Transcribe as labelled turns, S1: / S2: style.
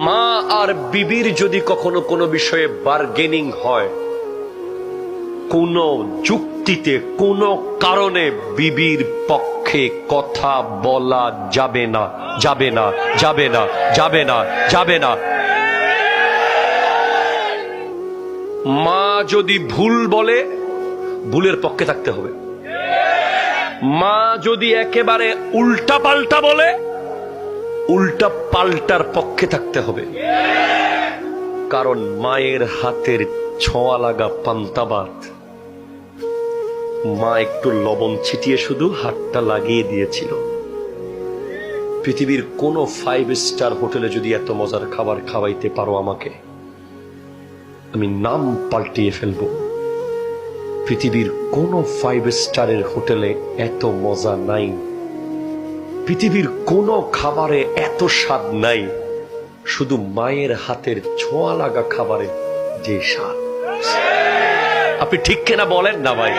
S1: মা আর বিবির যদি কখনো কোনো বিষয়ে বার্গেনিং হয়, কোন যুক্তিতে কোন কারণে বিবির পক্ষে কথা বলা যাবে না, যাবে না, যাবে না, যাবে না, যাবে না। মা যদি ভুল বলে, ভুলের পক্ষে থাকতে হবে। মা যদি একেবারে উল্টা পাল্টা বলে, উল্টা পাল্টার পক্ষে থাকতে হবে। কারণ মায়ের হাতের ছোঁয়া লাগা পান্তা ভাত, মা একটু লবণ ছিটিয়ে শুধু হাতটা লাগিয়ে দিয়েছিল। পৃথিবীর কোন 5 স্টার হোটেলে যদি এত মজার খাবার খাওয়াইতে পারো আমাকে, আমি নাম পাল্টিয়ে ফেলবো। পৃথিবীর কোন 5 স্টারের হোটেলে এত মজা নাই, পৃথিবীর কোন খাবারে এত স্বাদ নাই, শুধু মায়ের হাতের ছোঁয়া লাগা খাবারে যে স্বাদ। আপনি ঠিক কিনা বলেন না ভাই?